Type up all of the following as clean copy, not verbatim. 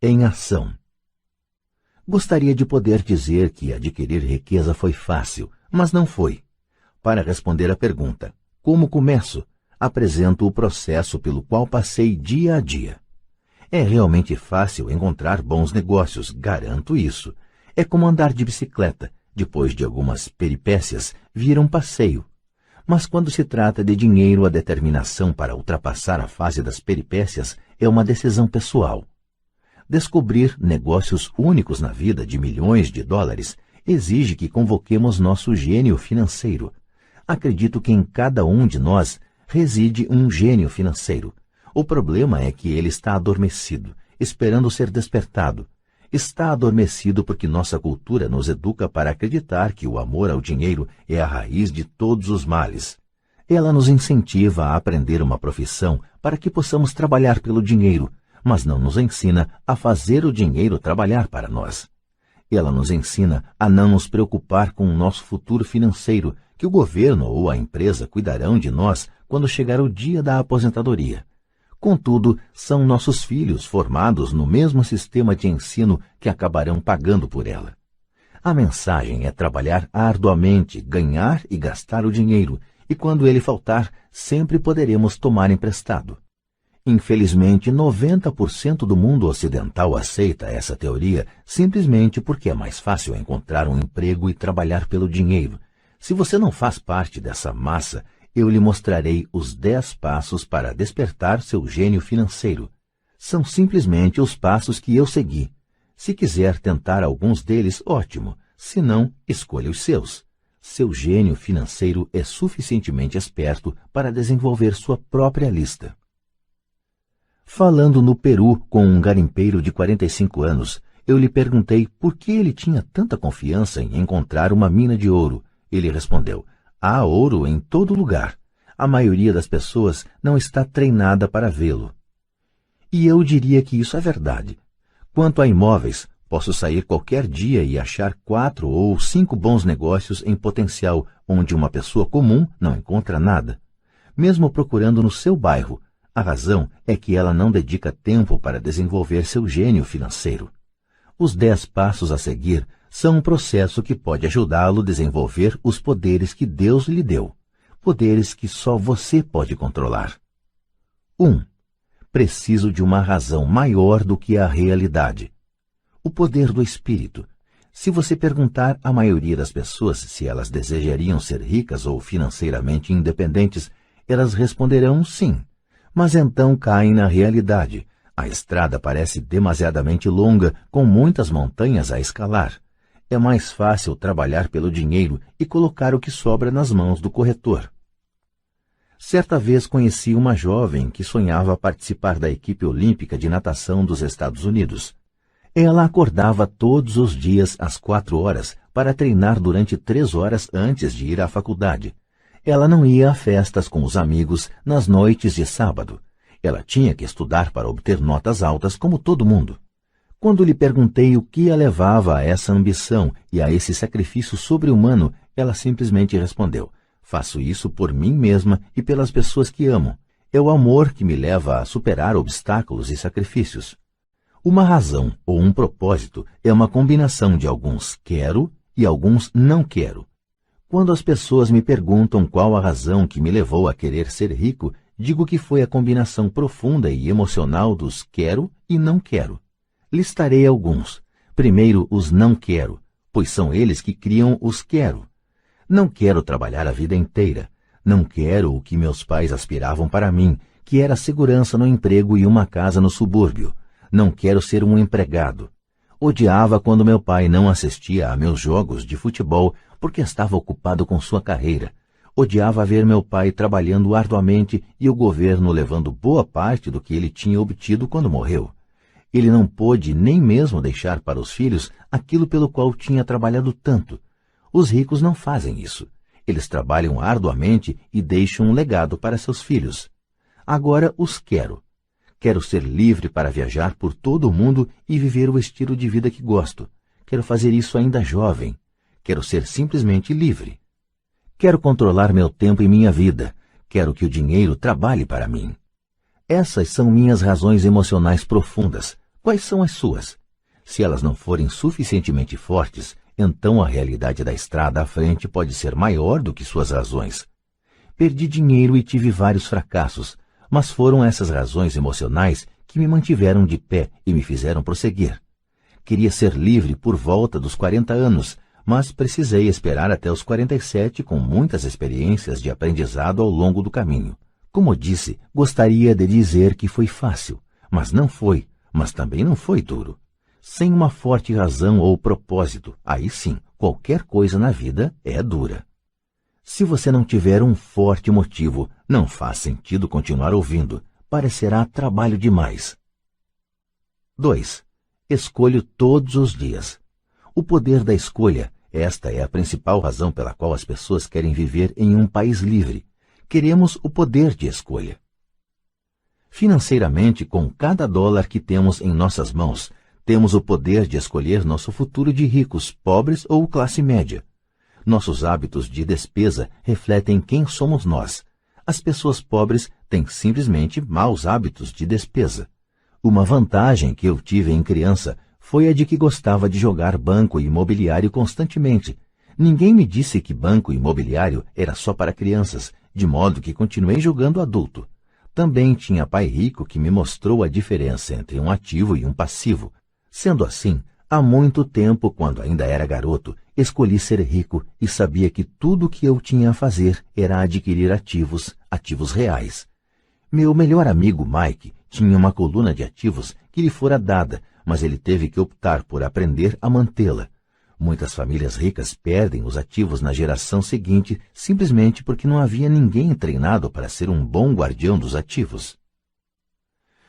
em ação. Gostaria de poder dizer que adquirir riqueza foi fácil, mas não foi. Para responder à pergunta, como começo? Apresento o processo pelo qual passei dia a dia. É realmente fácil encontrar bons negócios, garanto isso. É como andar de bicicleta, depois de algumas peripécias, vira um passeio. Mas quando se trata de dinheiro, a determinação para ultrapassar a fase das peripécias é uma decisão pessoal. Descobrir negócios únicos na vida de milhões de dólares exige que convoquemos nosso gênio financeiro. Acredito que em cada um de nós reside um gênio financeiro. O problema é que ele está adormecido, esperando ser despertado. Está adormecido porque nossa cultura nos educa para acreditar que o amor ao dinheiro é a raiz de todos os males. Ela nos incentiva a aprender uma profissão para que possamos trabalhar pelo dinheiro, mas não nos ensina a fazer o dinheiro trabalhar para nós. Ela nos ensina a não nos preocupar com o nosso futuro financeiro, que o governo ou a empresa cuidarão de nós quando chegar o dia da aposentadoria. Contudo, são nossos filhos formados no mesmo sistema de ensino que acabarão pagando por ela. A mensagem é trabalhar arduamente, ganhar e gastar o dinheiro, e quando ele faltar, sempre poderemos tomar emprestado. Infelizmente, 90% do mundo ocidental aceita essa teoria simplesmente porque é mais fácil encontrar um emprego e trabalhar pelo dinheiro. Se você não faz parte dessa massa, eu lhe mostrarei os 10 passos para despertar seu gênio financeiro. São simplesmente os passos que eu segui. Se quiser tentar alguns deles, ótimo. Se não, escolha os seus. Seu gênio financeiro é suficientemente esperto para desenvolver sua própria lista. Falando no Peru com um garimpeiro de 45 anos, eu lhe perguntei por que ele tinha tanta confiança em encontrar uma mina de ouro. Ele respondeu: há ouro em todo lugar. A maioria das pessoas não está treinada para vê-lo. E eu diria que isso é verdade. Quanto a imóveis, posso sair qualquer dia e achar 4 ou 5 bons negócios em potencial, onde uma pessoa comum não encontra nada. Mesmo procurando no seu bairro, a razão é que ela não dedica tempo para desenvolver seu gênio financeiro. Os 10 passos a seguir são um processo que pode ajudá-lo a desenvolver os poderes que Deus lhe deu, poderes que só você pode controlar. 1. Preciso de uma razão maior do que a realidade. O poder do espírito. Se você perguntar à maioria das pessoas se elas desejariam ser ricas ou financeiramente independentes, elas responderão sim. Mas então caem na realidade. A estrada parece demasiadamente longa, com muitas montanhas a escalar. É mais fácil trabalhar pelo dinheiro e colocar o que sobra nas mãos do corretor. Certa vez conheci uma jovem que sonhava participar da equipe olímpica de natação dos Estados Unidos. Ela acordava todos os dias às 4 horas para treinar durante 3 horas antes de ir à faculdade. Ela não ia a festas com os amigos nas noites de sábado. Ela tinha que estudar para obter notas altas como todo mundo. Quando lhe perguntei o que a levava a essa ambição e a esse sacrifício sobre-humano, ela simplesmente respondeu: faço isso por mim mesma e pelas pessoas que amo. É o amor que me leva a superar obstáculos e sacrifícios. Uma razão ou um propósito é uma combinação de alguns quero e alguns não quero. Quando as pessoas me perguntam qual a razão que me levou a querer ser rico, digo que foi a combinação profunda e emocional dos quero e não quero. Listarei alguns. Primeiro, os não quero, pois são eles que criam os quero. Não quero trabalhar a vida inteira. Não quero o que meus pais aspiravam para mim, que era segurança no emprego e uma casa no subúrbio. Não quero ser um empregado. Odiava quando meu pai não assistia a meus jogos de futebol porque estava ocupado com sua carreira. Odiava ver meu pai trabalhando arduamente e o governo levando boa parte do que ele tinha obtido quando morreu. Ele não pôde nem mesmo deixar para os filhos aquilo pelo qual tinha trabalhado tanto. Os ricos não fazem isso. Eles trabalham arduamente e deixam um legado para seus filhos. Agora os quero. Quero ser livre para viajar por todo o mundo e viver o estilo de vida que gosto. Quero fazer isso ainda jovem. Quero ser simplesmente livre. Quero controlar meu tempo e minha vida. Quero que o dinheiro trabalhe para mim. Essas são minhas razões emocionais profundas. Quais são as suas? Se elas não forem suficientemente fortes, então a realidade da estrada à frente pode ser maior do que suas razões. Perdi dinheiro e tive vários fracassos, mas foram essas razões emocionais que me mantiveram de pé e me fizeram prosseguir. Queria ser livre por volta dos 40 anos, mas precisei esperar até os 47 com muitas experiências de aprendizado ao longo do caminho. Como disse, gostaria de dizer que foi fácil, mas não foi, mas também não foi duro. Sem uma forte razão ou propósito, aí sim, qualquer coisa na vida é dura. Se você não tiver um forte motivo, não faz sentido continuar ouvindo, parecerá trabalho demais. 2. Escolho todos os dias. O poder da escolha, esta é a principal razão pela qual as pessoas querem viver em um país livre. Queremos o poder de escolha. Financeiramente, com cada dólar que temos em nossas mãos, temos o poder de escolher nosso futuro de ricos, pobres ou classe média. Nossos hábitos de despesa refletem quem somos nós. As pessoas pobres têm simplesmente maus hábitos de despesa. Uma vantagem que eu tive em criança foi a de que gostava de jogar banco imobiliário constantemente. Ninguém me disse que banco imobiliário era só para crianças, de modo que continuei jogando adulto. Também tinha pai rico que me mostrou a diferença entre um ativo e um passivo. Sendo assim, há muito tempo, quando ainda era garoto, escolhi ser rico e sabia que tudo o que eu tinha a fazer era adquirir ativos reais. Meu melhor amigo Mike tinha uma coluna de ativos que lhe fora dada, mas ele teve que optar por aprender a mantê-la. Muitas famílias ricas perdem os ativos na geração seguinte simplesmente porque não havia ninguém treinado para ser um bom guardião dos ativos.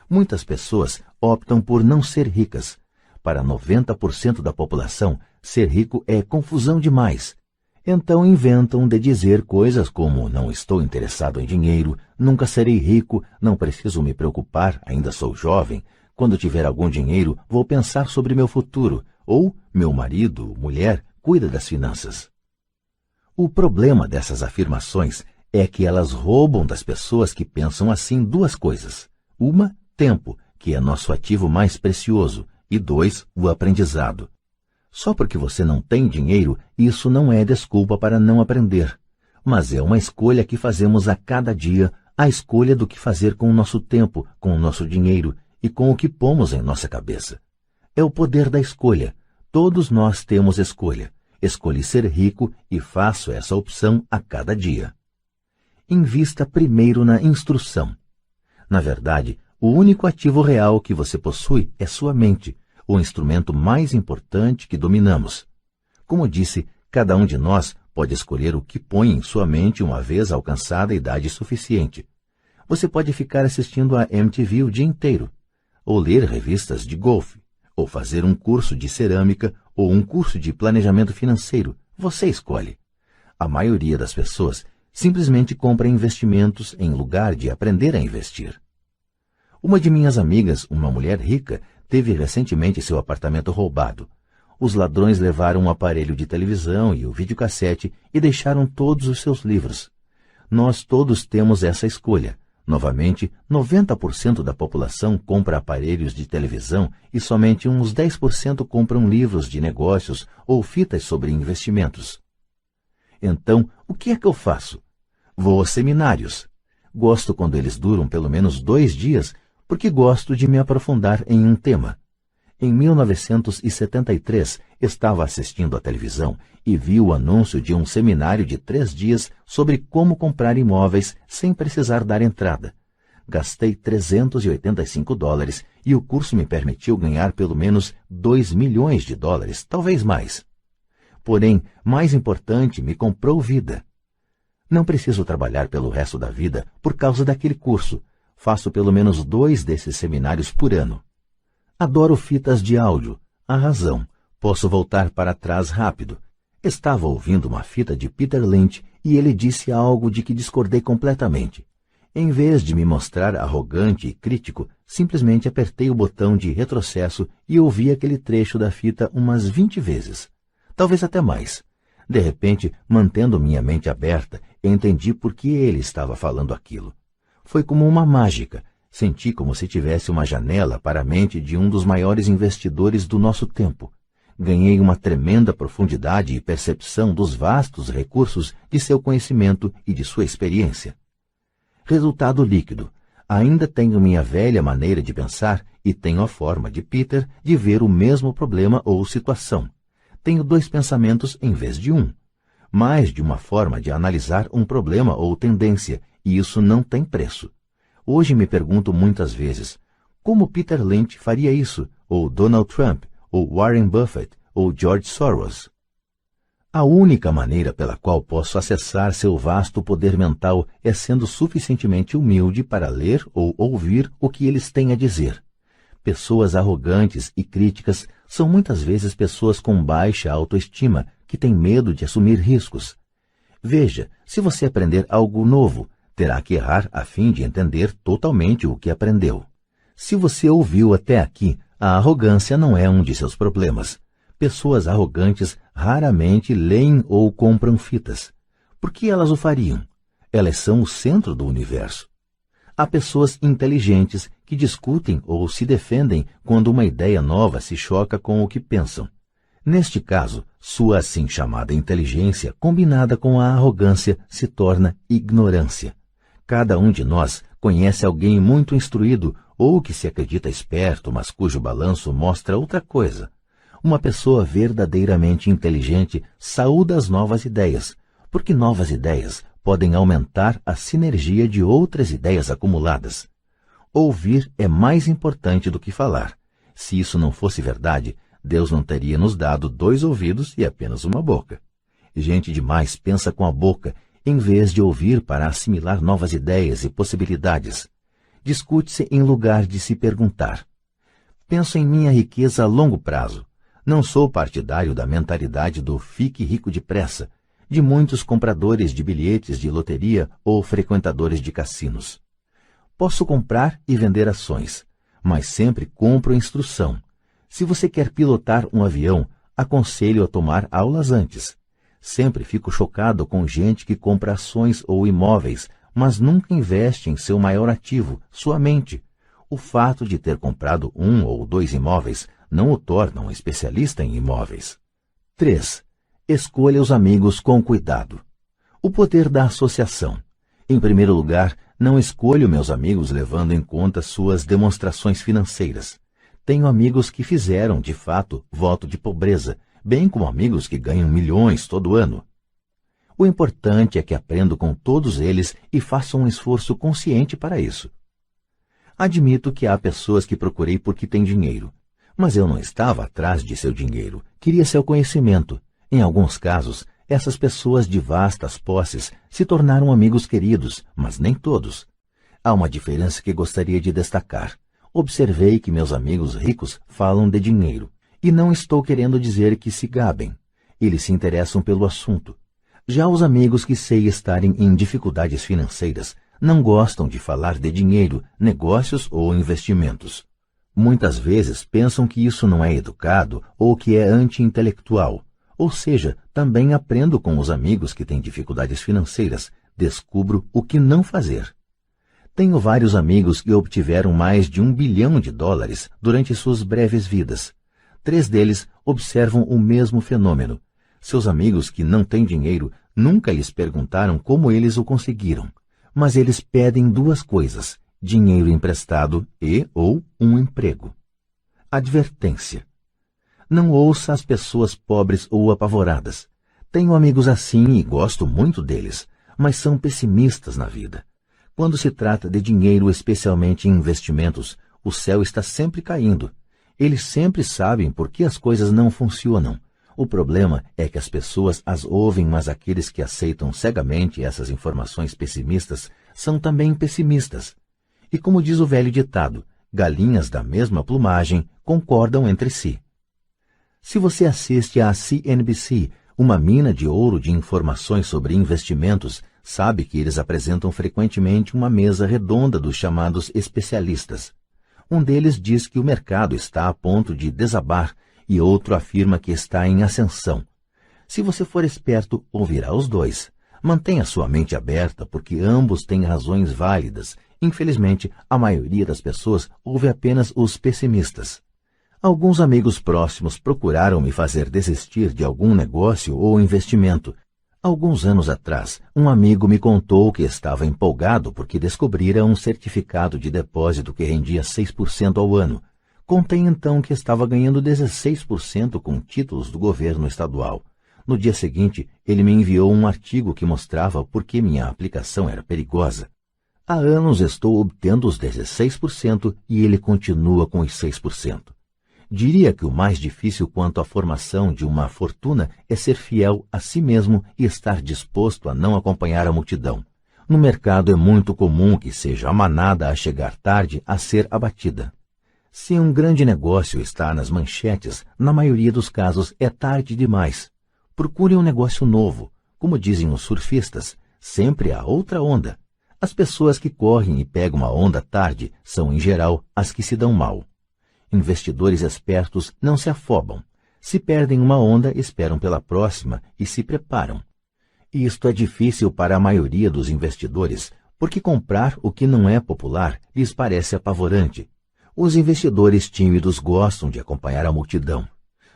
Muitas pessoas optam por não ser ricas. Para 90% da população, ser rico é confusão demais. Então inventam de dizer coisas como não estou interessado em dinheiro, nunca serei rico, não preciso me preocupar, ainda sou jovem, quando tiver algum dinheiro vou pensar sobre meu futuro, ou meu marido, mulher, cuida das finanças. O problema dessas afirmações é que elas roubam das pessoas que pensam assim duas coisas. Uma, tempo, que é nosso ativo mais precioso, e 2, o aprendizado. Só porque você não tem dinheiro, isso não é desculpa para não aprender. Mas é uma escolha que fazemos a cada dia, a escolha do que fazer com o nosso tempo, com o nosso dinheiro e com o que pomos em nossa cabeça. É o poder da escolha. Todos nós temos escolha. Escolhi ser rico e faço essa opção a cada dia. Invista primeiro na instrução. Na verdade, o único ativo real que você possui é sua mente, o instrumento mais importante que dominamos. Como disse, cada um de nós pode escolher o que põe em sua mente uma vez alcançada a idade suficiente. Você pode ficar assistindo a MTV o dia inteiro, ou ler revistas de golfe, ou fazer um curso de cerâmica ou um curso de planejamento financeiro. Você escolhe. A maioria das pessoas simplesmente compra investimentos em lugar de aprender a investir. Uma de minhas amigas, uma mulher rica, teve recentemente seu apartamento roubado. Os ladrões levaram um aparelho de televisão e o videocassete e deixaram todos os seus livros. Nós todos temos essa escolha. Novamente, 90% da população compra aparelhos de televisão e somente uns 10% compram livros de negócios ou fitas sobre investimentos. Então, o que é que eu faço? Vou aos seminários. Gosto quando eles duram pelo menos 2 dias, porque gosto de me aprofundar em um tema. Em 1973, estava assistindo à televisão e vi o anúncio de um seminário de 3 dias sobre como comprar imóveis sem precisar dar entrada. Gastei $385 e o curso me permitiu ganhar pelo menos $2 milhões, talvez mais. Porém, mais importante, me comprou vida. Não preciso trabalhar pelo resto da vida por causa daquele curso. Faço pelo menos 2 desses seminários por ano. Adoro fitas de áudio. A razão. Posso voltar para trás rápido. Estava ouvindo uma fita de Peter Lynch e ele disse algo de que discordei completamente. Em vez de me mostrar arrogante e crítico, simplesmente apertei o botão de retrocesso e ouvi aquele trecho da fita umas 20 vezes. Talvez até mais. De repente, mantendo minha mente aberta, entendi por que ele estava falando aquilo. Foi como uma mágica. Senti como se tivesse uma janela para a mente de um dos maiores investidores do nosso tempo. Ganhei uma tremenda profundidade e percepção dos vastos recursos de seu conhecimento e de sua experiência. Resultado líquido. Ainda tenho minha velha maneira de pensar e tenho a forma de Peter de ver o mesmo problema ou situação. Tenho 2 pensamentos em vez de um. Mais de uma forma de analisar um problema ou tendência, e isso não tem preço. Hoje me pergunto muitas vezes, como Peter Lynch faria isso, ou Donald Trump, ou Warren Buffett, ou George Soros? A única maneira pela qual posso acessar seu vasto poder mental é sendo suficientemente humilde para ler ou ouvir o que eles têm a dizer. Pessoas arrogantes e críticas são muitas vezes pessoas com baixa autoestima que têm medo de assumir riscos. Veja, se você aprender algo novo, terá que errar a fim de entender totalmente o que aprendeu. Se você ouviu até aqui, a arrogância não é um de seus problemas. Pessoas arrogantes raramente leem ou compram fitas. Por que elas o fariam? Elas são o centro do universo. Há pessoas inteligentes que discutem ou se defendem quando uma ideia nova se choca com o que pensam. Neste caso, sua assim chamada inteligência, combinada com a arrogância, se torna ignorância. Cada um de nós conhece alguém muito instruído ou que se acredita esperto, mas cujo balanço mostra outra coisa. Uma pessoa verdadeiramente inteligente saúda as novas ideias, porque novas ideias podem aumentar a sinergia de outras ideias acumuladas. Ouvir é mais importante do que falar. Se isso não fosse verdade, Deus não teria nos dado 2 ouvidos e apenas uma boca. Gente demais pensa com a boca, em vez de ouvir para assimilar novas ideias e possibilidades. Discute-se em lugar de se perguntar. Penso em minha riqueza a longo prazo. Não sou partidário da mentalidade do fique rico depressa, de muitos compradores de bilhetes de loteria ou frequentadores de cassinos. Posso comprar e vender ações, mas sempre compro instrução. Se você quer pilotar um avião, aconselho a tomar aulas antes. Sempre fico chocado com gente que compra ações ou imóveis, mas nunca investe em seu maior ativo, sua mente. O fato de ter comprado 1 ou 2 imóveis não o torna um especialista em imóveis. 3. Escolha os amigos com cuidado. O poder da associação. Em primeiro lugar, não escolho meus amigos levando em conta suas demonstrações financeiras. Tenho amigos que fizeram, de fato, voto de pobreza, bem como amigos que ganham milhões todo ano. O importante é que aprendo com todos eles e faço um esforço consciente para isso. Admito que há pessoas que procurei porque têm dinheiro, mas eu não estava atrás de seu dinheiro, queria seu conhecimento. Em alguns casos, essas pessoas de vastas posses se tornaram amigos queridos, mas nem todos. Há uma diferença que gostaria de destacar. Observei que meus amigos ricos falam de dinheiro, e não estou querendo dizer que se gabem. Eles se interessam pelo assunto. Já os amigos que sei estarem em dificuldades financeiras não gostam de falar de dinheiro, negócios ou investimentos. Muitas vezes pensam que isso não é educado ou que é anti-intelectual. Ou seja, também aprendo com os amigos que têm dificuldades financeiras, descubro o que não fazer. Tenho vários amigos que obtiveram mais de $1 bilhão durante suas breves vidas. 3 deles observam o mesmo fenômeno. Seus amigos que não têm dinheiro nunca lhes perguntaram como eles o conseguiram, mas eles pedem 2 coisas: dinheiro emprestado ou um emprego. Advertência. Não ouça as pessoas pobres ou apavoradas. Tenho amigos assim e gosto muito deles, mas são pessimistas na vida. Quando se trata de dinheiro, especialmente em investimentos, o céu está sempre caindo. Eles sempre sabem por que as coisas não funcionam. O problema é que as pessoas as ouvem, mas aqueles que aceitam cegamente essas informações pessimistas são também pessimistas. E como diz o velho ditado, galinhas da mesma plumagem concordam entre si. Se você assiste à CNBC, uma mina de ouro de informações sobre investimentos, sabe que eles apresentam frequentemente uma mesa redonda dos chamados especialistas. Um deles diz que o mercado está a ponto de desabar e outro afirma que está em ascensão. Se você for esperto, ouvirá os 2. Mantenha sua mente aberta porque ambos têm razões válidas, Infelizmente, a maioria das pessoas ouve apenas os pessimistas. Alguns amigos próximos procuraram me fazer desistir de algum negócio ou investimento. Alguns anos atrás, um amigo me contou que estava empolgado porque descobrira um certificado de depósito que rendia 6% ao ano. Contei então que estava ganhando 16% com títulos do governo estadual. No dia seguinte, ele me enviou um artigo que mostrava por que minha aplicação era perigosa. Há anos estou obtendo os 16% e ele continua com os 6%. Diria que o mais difícil quanto à formação de uma fortuna é ser fiel a si mesmo e estar disposto a não acompanhar a multidão. No mercado é muito comum que seja a manada a chegar tarde a ser abatida. Se um grande negócio está nas manchetes, na maioria dos casos é tarde demais. Procure um negócio novo. Como dizem os surfistas, sempre há outra onda. As pessoas que correm e pegam a onda tarde são, em geral, as que se dão mal. Investidores espertos não se afobam. Se perdem uma onda, esperam pela próxima e se preparam. Isto é difícil para a maioria dos investidores, porque comprar o que não é popular lhes parece apavorante. Os investidores tímidos gostam de acompanhar a multidão.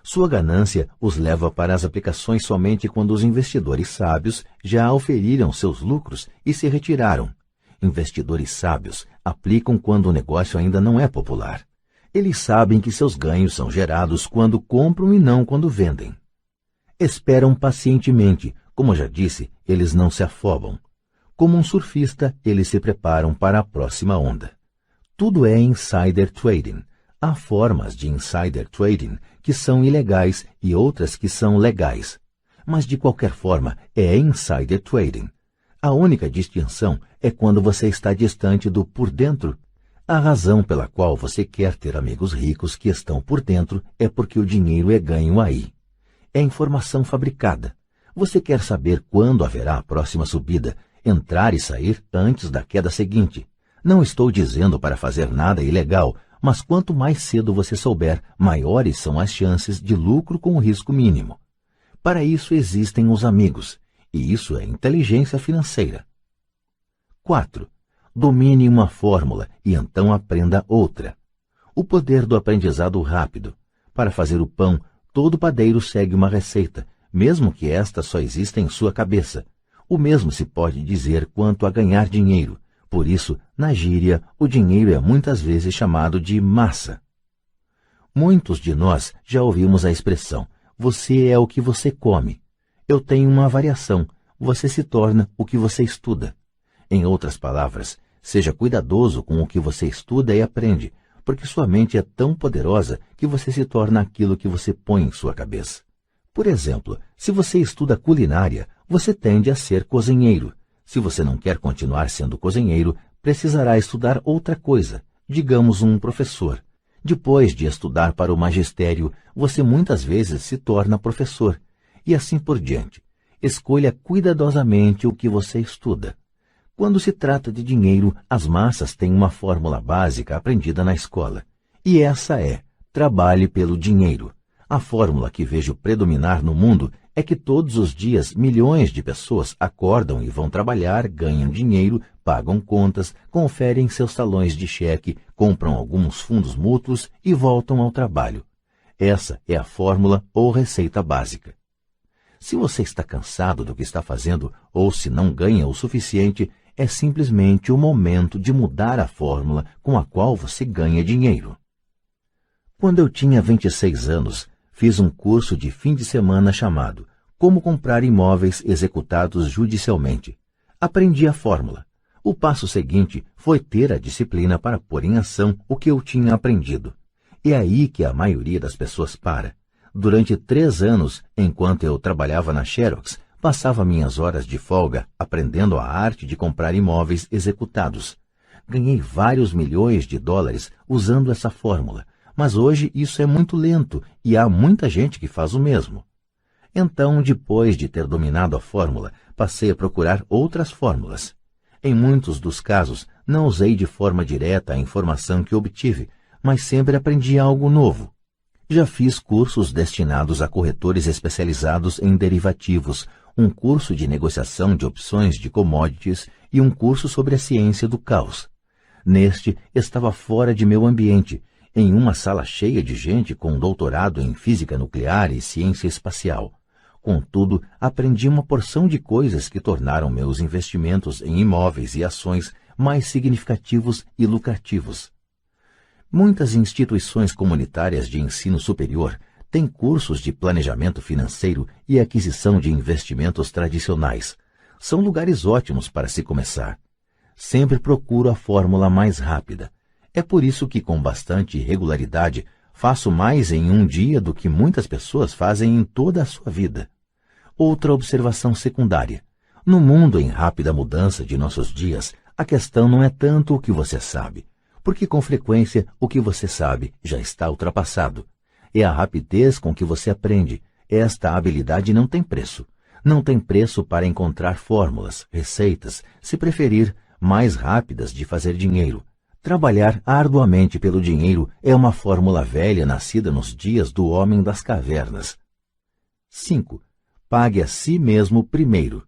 Sua ganância os leva para as aplicações somente quando os investidores sábios já auferiram seus lucros e se retiraram. Investidores sábios aplicam quando o negócio ainda não é popular. Eles sabem que seus ganhos são gerados quando compram e não quando vendem. Esperam pacientemente. Como já disse, eles não se afobam. Como um surfista, eles se preparam para a próxima onda. Tudo é insider trading. Há formas de insider trading que são ilegais e outras que são legais. Mas, de qualquer forma, é insider trading. A única distinção é quando você está distante do por dentro. A razão pela qual você quer ter amigos ricos que estão por dentro é porque o dinheiro é ganho aí. É informação fabricada. Você quer saber quando haverá a próxima subida, entrar e sair antes da queda seguinte. Não estou dizendo para fazer nada ilegal, mas quanto mais cedo você souber, maiores são as chances de lucro com risco mínimo. Para isso existem os amigos, e isso é inteligência financeira. 4. Domine uma fórmula e então aprenda outra. O poder do aprendizado rápido. Para fazer o pão, todo padeiro segue uma receita, mesmo que esta só exista em sua cabeça. O mesmo se pode dizer quanto a ganhar dinheiro. Por isso, na gíria, o dinheiro é muitas vezes chamado de massa. Muitos de nós já ouvimos a expressão, você é o que você come. Eu tenho uma variação, você se torna o que você estuda. Em outras palavras, seja cuidadoso com o que você estuda e aprende, porque sua mente é tão poderosa que você se torna aquilo que você põe em sua cabeça. Por exemplo, se você estuda culinária, você tende a ser cozinheiro. Se você não quer continuar sendo cozinheiro, precisará estudar outra coisa, digamos um professor. Depois de estudar para o magistério, você muitas vezes se torna professor, e assim por diante. Escolha cuidadosamente o que você estuda. Quando se trata de dinheiro, as massas têm uma fórmula básica aprendida na escola. E essa é, trabalhe pelo dinheiro. A fórmula que vejo predominar no mundo é que todos os dias milhões de pessoas acordam e vão trabalhar, ganham dinheiro, pagam contas, conferem seus talões de cheque, compram alguns fundos mútuos e voltam ao trabalho. Essa é a fórmula ou receita básica. Se você está cansado do que está fazendo ou se não ganha o suficiente, é simplesmente o momento de mudar a fórmula com a qual você ganha dinheiro. Quando eu tinha 26 anos, fiz um curso de fim de semana chamado Como Comprar Imóveis Executados Judicialmente. Aprendi a fórmula. O passo seguinte foi ter a disciplina para pôr em ação o que eu tinha aprendido. É aí que a maioria das pessoas para. Durante 3 anos, enquanto eu trabalhava na Xerox, passava minhas horas de folga aprendendo a arte de comprar imóveis executados. Ganhei vários milhões de dólares usando essa fórmula. Mas hoje isso é muito lento e há muita gente que faz o mesmo. Então, depois de ter dominado a fórmula, passei a procurar outras fórmulas. Em muitos dos casos, não usei de forma direta a informação que obtive, mas sempre aprendi algo novo. Já fiz cursos destinados a corretores especializados em derivativos, um curso de negociação de opções de commodities e um curso sobre a ciência do caos. Neste, estava fora de meu ambiente, em uma sala cheia de gente com doutorado em física nuclear e ciência espacial. Contudo, aprendi uma porção de coisas que tornaram meus investimentos em imóveis e ações mais significativos e lucrativos. Muitas instituições comunitárias de ensino superior têm cursos de planejamento financeiro e aquisição de investimentos tradicionais. São lugares ótimos para se começar. Sempre procuro a fórmula mais rápida. É por isso que, com bastante regularidade, faço mais em um dia do que muitas pessoas fazem em toda a sua vida. Outra observação secundária. No mundo em rápida mudança de nossos dias, a questão não é tanto o que você sabe, porque com frequência o que você sabe já está ultrapassado. É a rapidez com que você aprende. Esta habilidade não tem preço. Não tem preço para encontrar fórmulas, receitas, se preferir, mais rápidas de fazer dinheiro. Trabalhar arduamente pelo dinheiro é uma fórmula velha nascida nos dias do homem das cavernas. 5. Pague a si mesmo primeiro.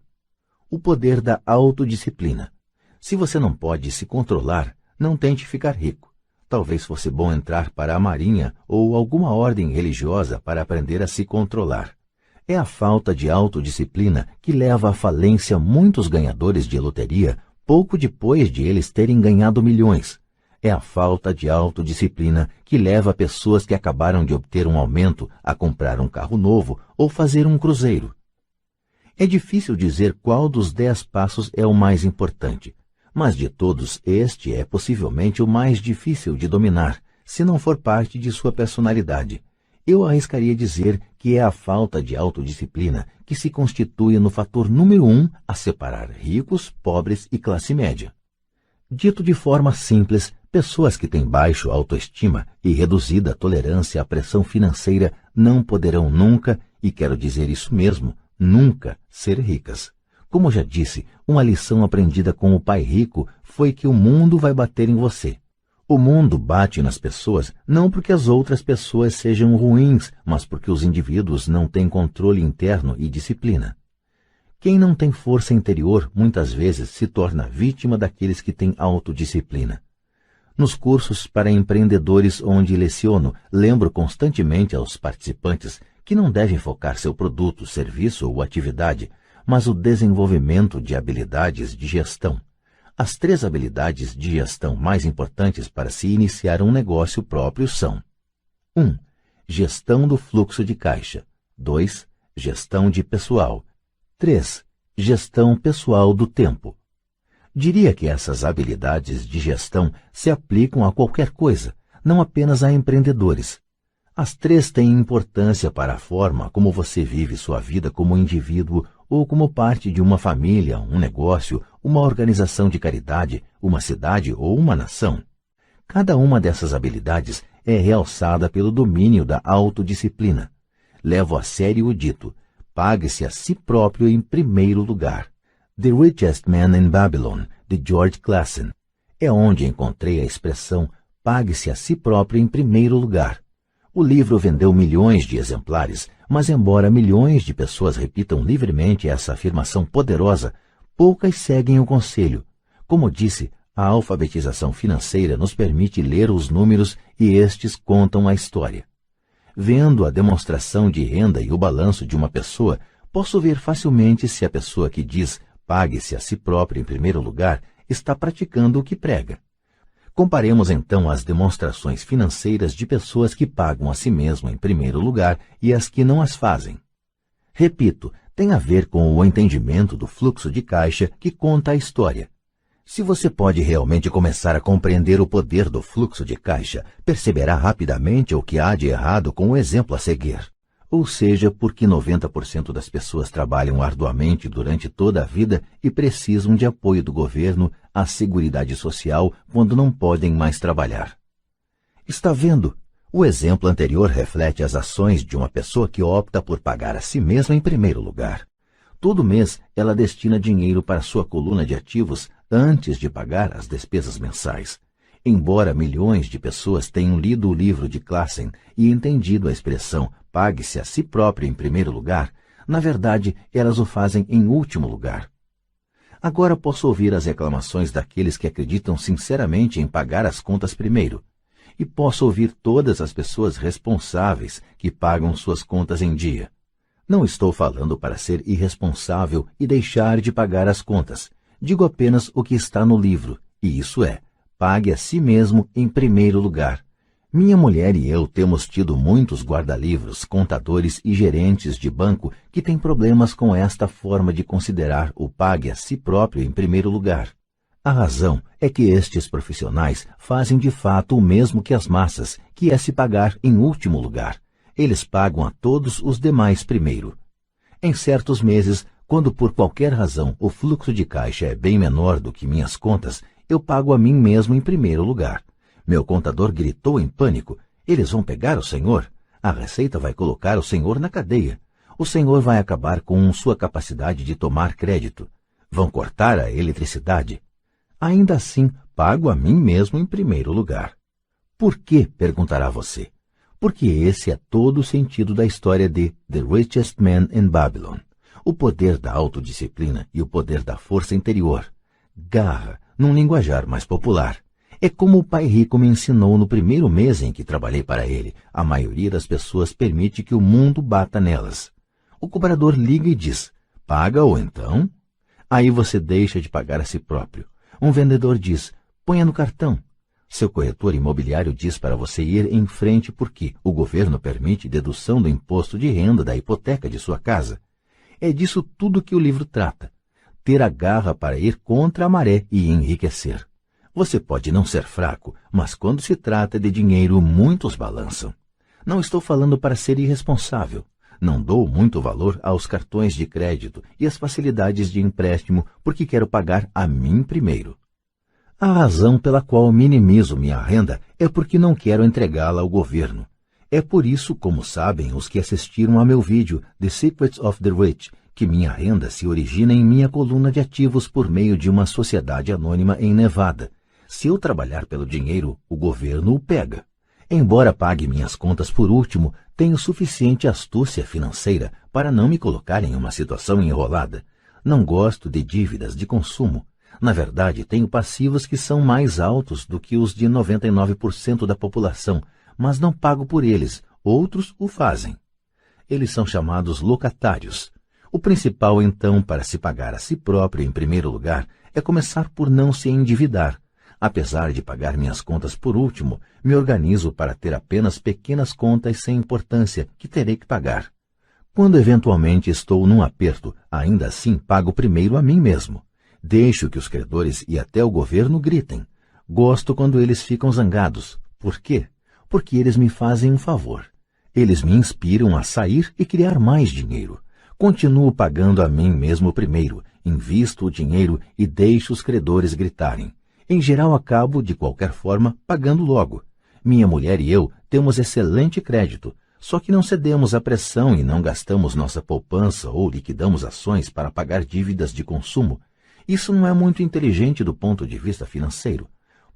O poder da autodisciplina. Se você não pode se controlar, não tente ficar rico. Talvez fosse bom entrar para a marinha ou alguma ordem religiosa para aprender a se controlar. É a falta de autodisciplina que leva à falência muitos ganhadores de loteria pouco depois de eles terem ganhado milhões. É a falta de autodisciplina que leva pessoas que acabaram de obter um aumento a comprar um carro novo ou fazer um cruzeiro. É difícil dizer qual dos 10 passos é o mais importante, mas de todos este é possivelmente o mais difícil de dominar, se não for parte de sua personalidade. Eu arriscaria dizer que é a falta de autodisciplina que se constitui no fator número 1 a separar ricos, pobres e classe média. Dito de forma simples, pessoas que têm baixa autoestima e reduzida tolerância à pressão financeira não poderão nunca, e quero dizer isso mesmo, nunca, ser ricas. Como já disse, uma lição aprendida com o pai rico foi que o mundo vai bater em você. O mundo bate nas pessoas não porque as outras pessoas sejam ruins, mas porque os indivíduos não têm controle interno e disciplina. Quem não tem força interior muitas vezes se torna vítima daqueles que têm autodisciplina. Nos cursos para empreendedores onde leciono, lembro constantemente aos participantes que não devem focar seu produto, serviço ou atividade, mas o desenvolvimento de habilidades de gestão. As 3 habilidades de gestão mais importantes para se iniciar um negócio próprio são: 1. Gestão do fluxo de caixa. 2. Gestão de pessoal. 3. Gestão pessoal do tempo. Diria que essas habilidades de gestão se aplicam a qualquer coisa, não apenas a empreendedores. As 3 têm importância para a forma como você vive sua vida como indivíduo ou como parte de uma família, um negócio, uma organização de caridade, uma cidade ou uma nação. Cada uma dessas habilidades é realçada pelo domínio da autodisciplina. Levo a sério o dito: pague-se a si próprio em primeiro lugar. The Richest Man in Babylon, de George Clason. É onde encontrei a expressão pague-se a si próprio em primeiro lugar. O livro vendeu milhões de exemplares, mas embora milhões de pessoas repitam livremente essa afirmação poderosa, poucas seguem o conselho. Como disse, a alfabetização financeira nos permite ler os números e estes contam a história. Vendo a demonstração de renda e o balanço de uma pessoa, posso ver facilmente se a pessoa que diz pague-se a si próprio em primeiro lugar está praticando o que prega. Comparemos então as demonstrações financeiras de pessoas que pagam a si mesmo em primeiro lugar e as que não as fazem. Repito, tem a ver com o entendimento do fluxo de caixa que conta a história. Se você pode realmente começar a compreender o poder do fluxo de caixa, perceberá rapidamente o que há de errado com o exemplo a seguir. Ou seja, porque 90% das pessoas trabalham arduamente durante toda a vida e precisam de apoio do governo, à Seguridade Social, quando não podem mais trabalhar. Está vendo? O exemplo anterior reflete as ações de uma pessoa que opta por pagar a si mesma em primeiro lugar. Todo mês, ela destina dinheiro para sua coluna de ativos antes de pagar as despesas mensais. Embora milhões de pessoas tenham lido o livro de Clason e entendido a expressão pague-se a si próprio em primeiro lugar, na verdade, elas o fazem em último lugar. Agora posso ouvir as reclamações daqueles que acreditam sinceramente em pagar as contas primeiro. E posso ouvir todas as pessoas responsáveis que pagam suas contas em dia. Não estou falando para ser irresponsável e deixar de pagar as contas. Digo apenas o que está no livro, e isso é, pague a si mesmo em primeiro lugar. Minha mulher e eu temos tido muitos guarda-livros, contadores e gerentes de banco que têm problemas com esta forma de considerar o pague a si próprio em primeiro lugar. A razão é que estes profissionais fazem de fato o mesmo que as massas, que é se pagar em último lugar. Eles pagam a todos os demais primeiro. Em certos meses, quando por qualquer razão o fluxo de caixa é bem menor do que minhas contas, eu pago a mim mesmo em primeiro lugar. Meu contador gritou em pânico: eles vão pegar o senhor? A Receita vai colocar o senhor na cadeia. O senhor vai acabar com sua capacidade de tomar crédito. Vão cortar a eletricidade. Ainda assim, pago a mim mesmo em primeiro lugar. Por quê? Perguntará você. Porque esse é todo o sentido da história de The Richest Man in Babylon. O poder da autodisciplina e o poder da força interior. Garra, num linguajar mais popular. É como o pai rico me ensinou no primeiro mês em que trabalhei para ele. A maioria das pessoas permite que o mundo bata nelas. O cobrador liga e diz: paga ou então? Aí você deixa de pagar a si próprio. Um vendedor diz: ponha no cartão. Seu corretor imobiliário diz para você ir em frente porque o governo permite dedução do imposto de renda da hipoteca de sua casa. É disso tudo que o livro trata. Ter a garra para ir contra a maré e enriquecer. Você pode não ser fraco, mas quando se trata de dinheiro, muitos balançam. Não estou falando para ser irresponsável. Não dou muito valor aos cartões de crédito e às facilidades de empréstimo porque quero pagar a mim primeiro. A razão pela qual minimizo minha renda é porque não quero entregá-la ao governo. É por isso, como sabem os que assistiram a meu vídeo The Secrets of the Rich, que minha renda se origina em minha coluna de ativos por meio de uma sociedade anônima em Nevada. Se eu trabalhar pelo dinheiro, o governo o pega. Embora pague minhas contas por último, tenho suficiente astúcia financeira para não me colocar em uma situação enrolada. Não gosto de dívidas de consumo. Na verdade, tenho passivos que são mais altos do que os de 99% da população, mas não pago por eles. Outros o fazem. Eles são chamados locatários. O principal, então, para se pagar a si próprio em primeiro lugar, é começar por não se endividar. Apesar de pagar minhas contas por último, me organizo para ter apenas pequenas contas sem importância que terei que pagar. Quando eventualmente estou num aperto, ainda assim pago primeiro a mim mesmo. Deixo que os credores e até o governo gritem. Gosto quando eles ficam zangados. Por quê? Porque eles me fazem um favor. Eles me inspiram a sair e criar mais dinheiro. Continuo pagando a mim mesmo primeiro, invisto o dinheiro e deixo os credores gritarem. Em geral, acabo, de qualquer forma, pagando logo. Minha mulher e eu temos excelente crédito, só que não cedemos à pressão e não gastamos nossa poupança ou liquidamos ações para pagar dívidas de consumo. Isso não é muito inteligente do ponto de vista financeiro.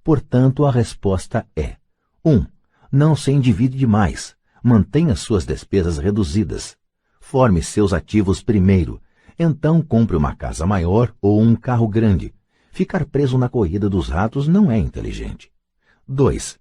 Portanto, a resposta é: 1. Não se endivide demais. Mantenha suas despesas reduzidas. Forme seus ativos primeiro. Então, compre uma casa maior ou um carro grande. Ficar preso na corrida dos ratos não é inteligente. 2.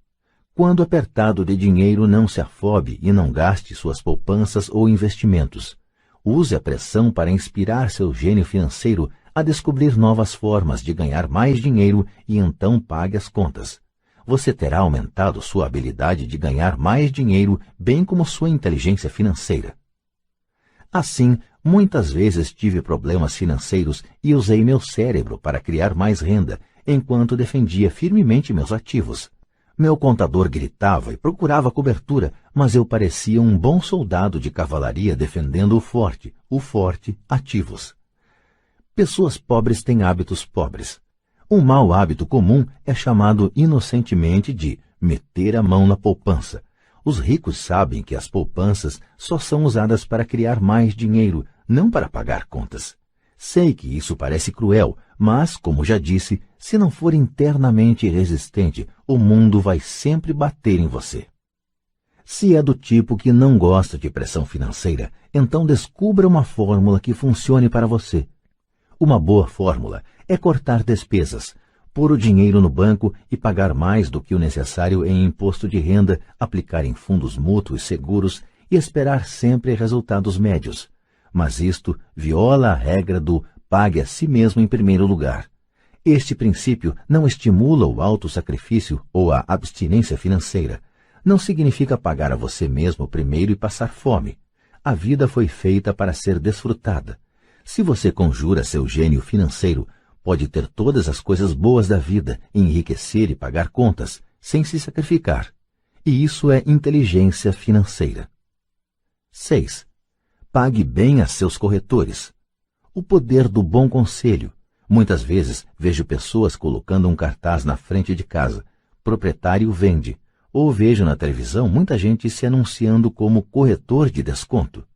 Quando apertado de dinheiro, não se afobe e não gaste suas poupanças ou investimentos. Use a pressão para inspirar seu gênio financeiro a descobrir novas formas de ganhar mais dinheiro e então pague as contas. Você terá aumentado sua habilidade de ganhar mais dinheiro, bem como sua inteligência financeira. Assim, muitas vezes tive problemas financeiros e usei meu cérebro para criar mais renda, enquanto defendia firmemente meus ativos. Meu contador gritava e procurava cobertura, mas eu parecia um bom soldado de cavalaria defendendo o forte, ativos. Pessoas pobres têm hábitos pobres. Um mau hábito comum é chamado inocentemente de meter a mão na poupança. Os ricos sabem que as poupanças só são usadas para criar mais dinheiro, não para pagar contas. Sei que isso parece cruel, mas, como já disse, se não for internamente resistente, o mundo vai sempre bater em você. Se é do tipo que não gosta de pressão financeira, então descubra uma fórmula que funcione para você. Uma boa fórmula é cortar despesas, pôr o dinheiro no banco e pagar mais do que o necessário em imposto de renda, aplicar em fundos mútuos seguros e esperar sempre resultados médios. Mas isto viola a regra do pague a si mesmo em primeiro lugar. Este princípio não estimula o autossacrifício ou a abstinência financeira. Não significa pagar a você mesmo primeiro e passar fome. A vida foi feita para ser desfrutada. Se você conjura seu gênio financeiro, pode ter todas as coisas boas da vida, enriquecer e pagar contas, sem se sacrificar. E isso é inteligência financeira. 6. Pague bem a seus corretores. O poder do bom conselho. Muitas vezes vejo pessoas colocando um cartaz na frente de casa, proprietário vende, ou vejo na televisão muita gente se anunciando como corretor de desconto.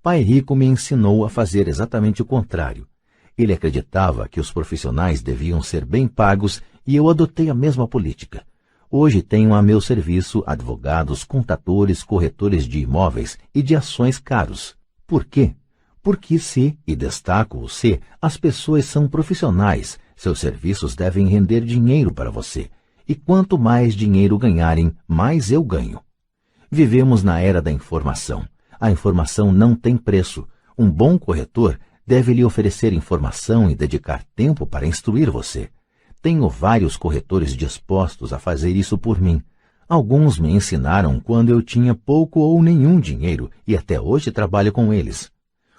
Pai Rico me ensinou a fazer exatamente o contrário. Ele acreditava que os profissionais deviam ser bem pagos e eu adotei a mesma política. Hoje tenho a meu serviço advogados, contadores, corretores de imóveis e de ações caros. Por quê? Porque e destaco o se, as pessoas são profissionais, seus serviços devem render dinheiro para você. E quanto mais dinheiro ganharem, mais eu ganho. Vivemos na era da informação. A informação não tem preço. Um bom corretor deve lhe oferecer informação e dedicar tempo para instruir você. Tenho vários corretores dispostos a fazer isso por mim. Alguns me ensinaram quando eu tinha pouco ou nenhum dinheiro e até hoje trabalho com eles.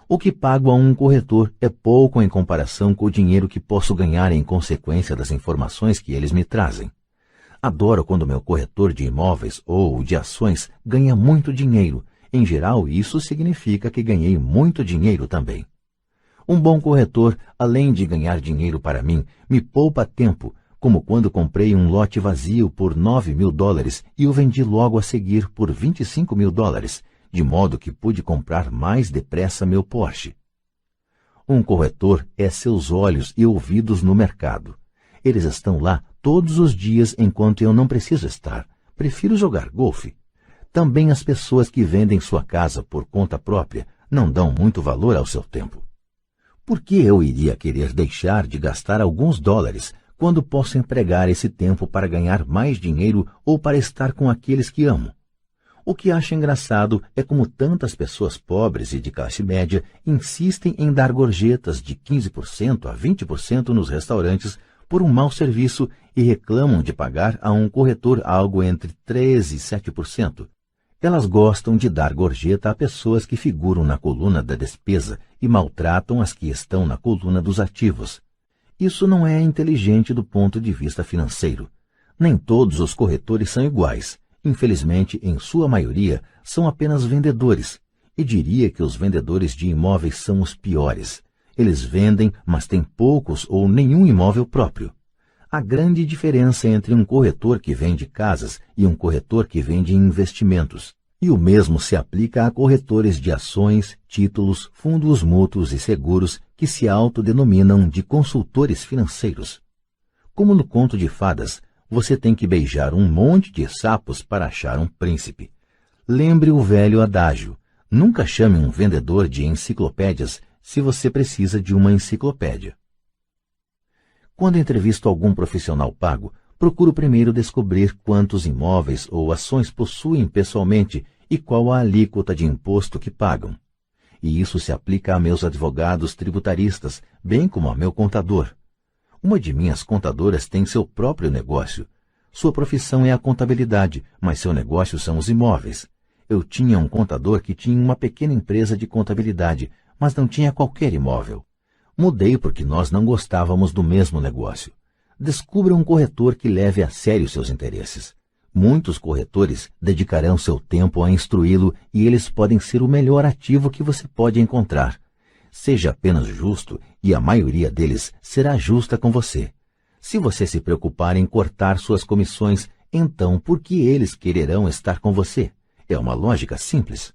O que pago a um corretor é pouco em comparação com o dinheiro que posso ganhar em consequência das informações que eles me trazem. Adoro quando meu corretor de imóveis ou de ações ganha muito dinheiro. Em geral, isso significa que ganhei muito dinheiro também. Um bom corretor, além de ganhar dinheiro para mim, me poupa tempo, como quando comprei um lote vazio por $9.000 e o vendi logo a seguir por $25.000, de modo que pude comprar mais depressa meu Porsche. Um corretor é seus olhos e ouvidos no mercado. Eles estão lá todos os dias enquanto eu não preciso estar. Prefiro jogar golfe. Também as pessoas que vendem sua casa por conta própria não dão muito valor ao seu tempo. Por que eu iria querer deixar de gastar alguns dólares quando posso empregar esse tempo para ganhar mais dinheiro ou para estar com aqueles que amo? O que acho engraçado é como tantas pessoas pobres e de classe média insistem em dar gorjetas de 15% a 20% nos restaurantes por um mau serviço e reclamam de pagar a um corretor algo entre 3% e 7%. Elas gostam de dar gorjeta a pessoas que figuram na coluna da despesa e maltratam as que estão na coluna dos ativos. Isso não é inteligente do ponto de vista financeiro. Nem todos os corretores são iguais. Infelizmente, em sua maioria, são apenas vendedores. E diria que os vendedores de imóveis são os piores. Eles vendem, mas têm poucos ou nenhum imóvel próprio. A grande diferença entre um corretor que vende casas e um corretor que vende investimentos. E o mesmo se aplica a corretores de ações, títulos, fundos mútuos e seguros que se autodenominam de consultores financeiros. Como no conto de fadas, você tem que beijar um monte de sapos para achar um príncipe. Lembre o velho adágio: nunca chame um vendedor de enciclopédias se você precisa de uma enciclopédia. Quando entrevisto algum profissional pago, procuro primeiro descobrir quantos imóveis ou ações possuem pessoalmente e qual a alíquota de imposto que pagam. E isso se aplica a meus advogados tributaristas, bem como a meu contador. Uma de minhas contadoras tem seu próprio negócio. Sua profissão é a contabilidade, mas seu negócio são os imóveis. Eu tinha um contador que tinha uma pequena empresa de contabilidade, mas não tinha qualquer imóvel. Mudei porque nós não gostávamos do mesmo negócio. Descubra um corretor que leve a sério seus interesses. Muitos corretores dedicarão seu tempo a instruí-lo e eles podem ser o melhor ativo que você pode encontrar. Seja apenas justo e a maioria deles será justa com você. Se você se preocupar em cortar suas comissões, então por que eles quererão estar com você? É uma lógica simples.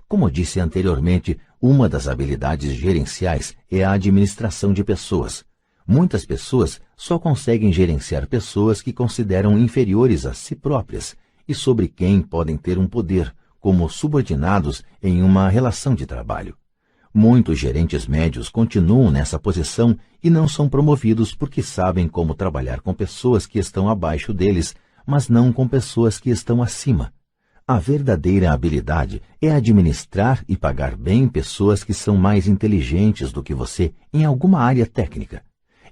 Como disse anteriormente, uma das habilidades gerenciais é a administração de pessoas. Muitas pessoas só conseguem gerenciar pessoas que consideram inferiores a si próprias e sobre quem podem ter um poder, como subordinados em uma relação de trabalho. Muitos gerentes médios continuam nessa posição e não são promovidos porque sabem como trabalhar com pessoas que estão abaixo deles, mas não com pessoas que estão acima. A verdadeira habilidade é administrar e pagar bem pessoas que são mais inteligentes do que você em alguma área técnica.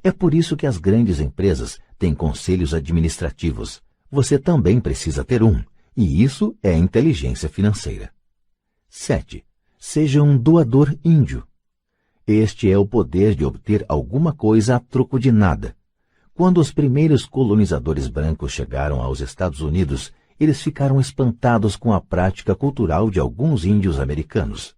É por isso que as grandes empresas têm conselhos administrativos. Você também precisa ter um, e isso é inteligência financeira. 7. Seja um doador índio. Este é o poder de obter alguma coisa a troco de nada. Quando os primeiros colonizadores brancos chegaram aos Estados Unidos, eles ficaram espantados com a prática cultural de alguns índios americanos.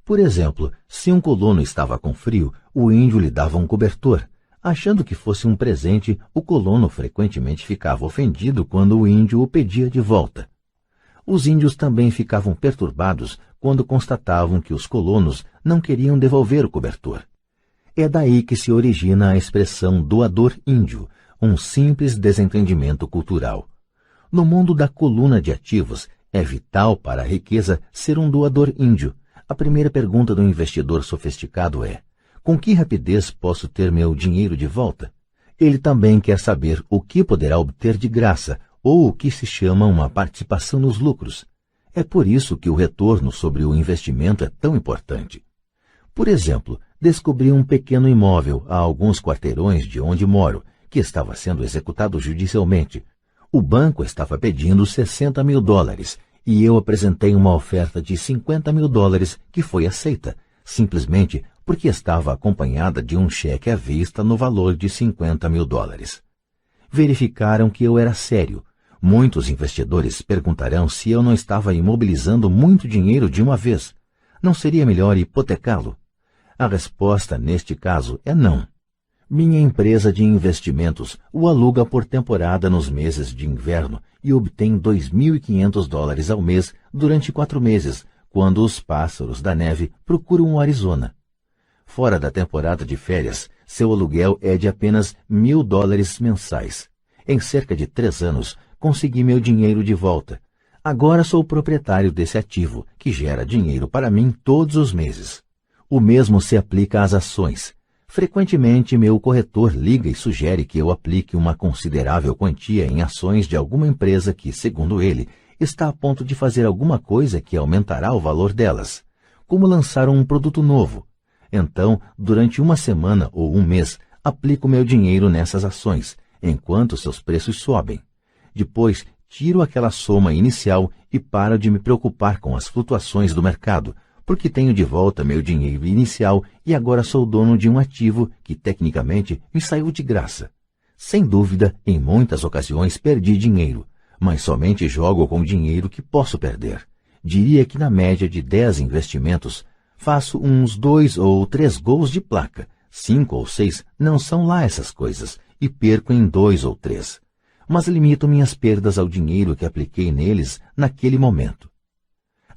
Por exemplo, se um colono estava com frio, o índio lhe dava um cobertor. Achando que fosse um presente, o colono frequentemente ficava ofendido quando o índio o pedia de volta. Os índios também ficavam perturbados quando constatavam que os colonos não queriam devolver o cobertor. É daí que se origina a expressão doador índio, um simples desentendimento cultural. No mundo da coluna de ativos, é vital para a riqueza ser um doador índio. A primeira pergunta do investidor sofisticado é: com que rapidez posso ter meu dinheiro de volta? Ele também quer saber o que poderá obter de graça, ou o que se chama uma participação nos lucros. É por isso que o retorno sobre o investimento é tão importante. Por exemplo, descobri um pequeno imóvel a alguns quarteirões de onde moro, que estava sendo executado judicialmente. O banco estava pedindo $60 mil e eu apresentei uma oferta de $50 mil que foi aceita, simplesmente porque estava acompanhada de um cheque à vista no valor de $50 mil. Verificaram que eu era sério. Muitos investidores perguntarão se eu não estava imobilizando muito dinheiro de uma vez. Não seria melhor hipotecá-lo? A resposta neste caso é não. Minha empresa de investimentos o aluga por temporada nos meses de inverno e obtém $2.500 ao mês durante 4 meses, quando os pássaros da neve procuram o Arizona. Fora da temporada de férias, seu aluguel é de apenas $1.000 mensais. Em cerca de 3 anos, consegui meu dinheiro de volta. Agora sou proprietário desse ativo, que gera dinheiro para mim todos os meses. O mesmo se aplica às ações. Frequentemente, meu corretor liga e sugere que eu aplique uma considerável quantia em ações de alguma empresa que, segundo ele, está a ponto de fazer alguma coisa que aumentará o valor delas, como lançar um produto novo. Então, durante uma semana ou um mês, aplico meu dinheiro nessas ações, enquanto seus preços sobem. Depois, tiro aquela soma inicial e paro de me preocupar com as flutuações do mercado, porque tenho de volta meu dinheiro inicial e agora sou dono de um ativo que, tecnicamente, me saiu de graça. Sem dúvida, em muitas ocasiões perdi dinheiro, mas somente jogo com dinheiro que posso perder. Diria que na média de 10 investimentos, faço uns 2 ou 3 gols de placa. 5 ou 6 não são lá essas coisas, e perco em 2 ou 3. Mas limito minhas perdas ao dinheiro que apliquei neles naquele momento.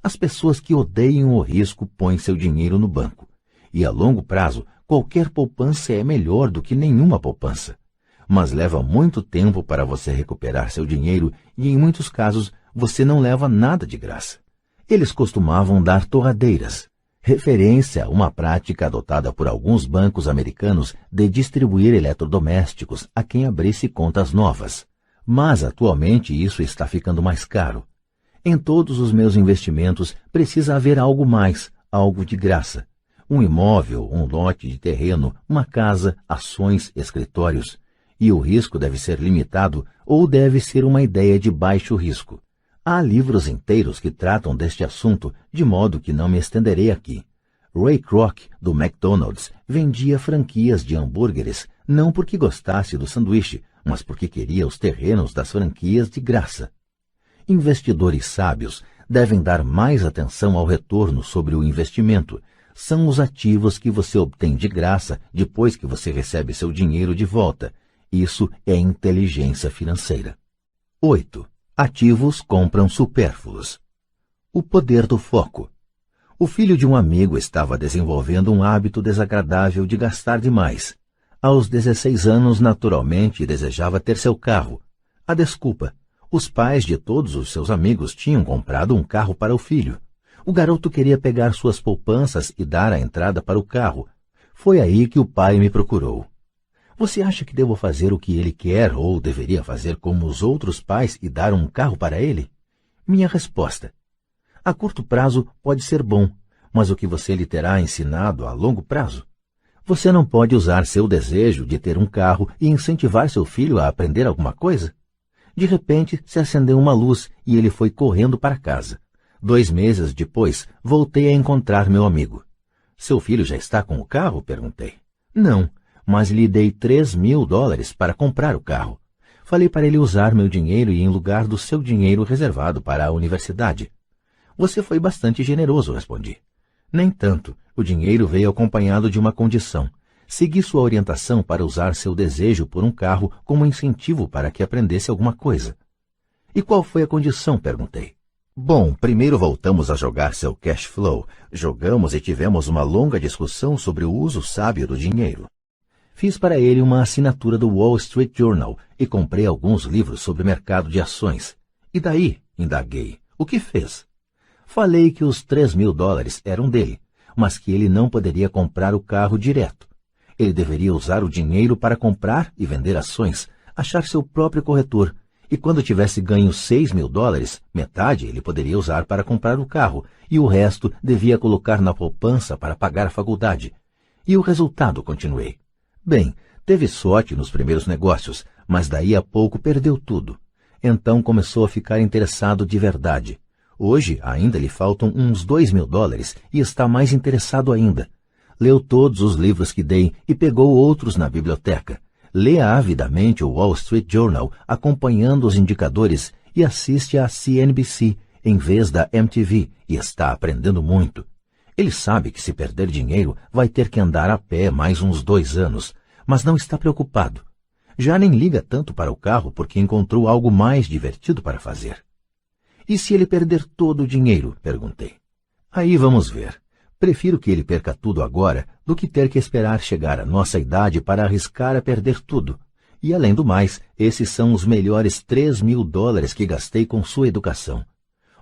As pessoas que odeiam o risco põem seu dinheiro no banco. E a longo prazo, qualquer poupança é melhor do que nenhuma poupança. Mas leva muito tempo para você recuperar seu dinheiro e, em muitos casos, você não leva nada de graça. Eles costumavam dar torradeiras, referência a uma prática adotada por alguns bancos americanos de distribuir eletrodomésticos a quem abrisse contas novas. Mas, atualmente, isso está ficando mais caro. Em todos os meus investimentos precisa haver algo mais, algo de graça. Um imóvel, um lote de terreno, uma casa, ações, escritórios. E o risco deve ser limitado ou deve ser uma ideia de baixo risco. Há livros inteiros que tratam deste assunto, de modo que não me estenderei aqui. Ray Kroc, do McDonald's, vendia franquias de hambúrgueres, não porque gostasse do sanduíche, mas porque queria os terrenos das franquias de graça. Investidores sábios devem dar mais atenção ao retorno sobre o investimento. São os ativos que você obtém de graça depois que você recebe seu dinheiro de volta. Isso é inteligência financeira. 8. Ativos compram supérfluos. O poder do foco. O filho de um amigo estava desenvolvendo um hábito desagradável de gastar demais. Aos 16 anos, naturalmente, desejava ter seu carro. A desculpa: os pais de todos os seus amigos tinham comprado um carro para o filho. O garoto queria pegar suas poupanças e dar a entrada para o carro. Foi aí que o pai me procurou. Você acha que devo fazer o que ele quer ou deveria fazer como os outros pais e dar um carro para ele? Minha resposta: a curto prazo pode ser bom, mas o que você lhe terá ensinado a longo prazo? Você não pode usar seu desejo de ter um carro e incentivar seu filho a aprender alguma coisa? De repente, se acendeu uma luz e ele foi correndo para casa. 2 meses depois, voltei a encontrar meu amigo. Seu filho já está com o carro? Perguntei. Não, mas lhe dei $3.000 para comprar o carro. Falei para ele usar meu dinheiro em lugar do seu dinheiro reservado para a universidade. Você foi bastante generoso, respondi. Nem tanto. O dinheiro veio acompanhado de uma condição. Segui sua orientação para usar seu desejo por um carro como incentivo para que aprendesse alguma coisa. E qual foi a condição? Perguntei. Bom, primeiro voltamos a jogar seu cash flow. Jogamos e tivemos uma longa discussão sobre o uso sábio do dinheiro. Fiz para ele uma assinatura do Wall Street Journal e comprei alguns livros sobre mercado de ações. E daí? Indaguei. O que fez? Falei que os $3.000 eram dele, mas que ele não poderia comprar o carro direto. Ele deveria usar o dinheiro para comprar e vender ações, achar seu próprio corretor, e quando tivesse ganho $6.000, metade ele poderia usar para comprar o carro, e o resto devia colocar na poupança para pagar a faculdade. E o resultado? Continuei. Bem, teve sorte nos primeiros negócios, mas daí a pouco perdeu tudo. Então começou a ficar interessado de verdade. Hoje ainda lhe faltam uns $2.000 e está mais interessado ainda. Leu todos os livros que dei e pegou outros na biblioteca. Lê avidamente o Wall Street Journal, acompanhando os indicadores, e assiste à CNBC em vez da MTV, e está aprendendo muito. Ele sabe que se perder dinheiro vai ter que andar a pé mais uns 2 anos, mas não está preocupado. Já nem liga tanto para o carro porque encontrou algo mais divertido para fazer. E se ele perder todo o dinheiro? Perguntei. Aí vamos ver. Prefiro que ele perca tudo agora do que ter que esperar chegar à nossa idade para arriscar a perder tudo. E além do mais, esses são os melhores $3.000 que gastei com sua educação.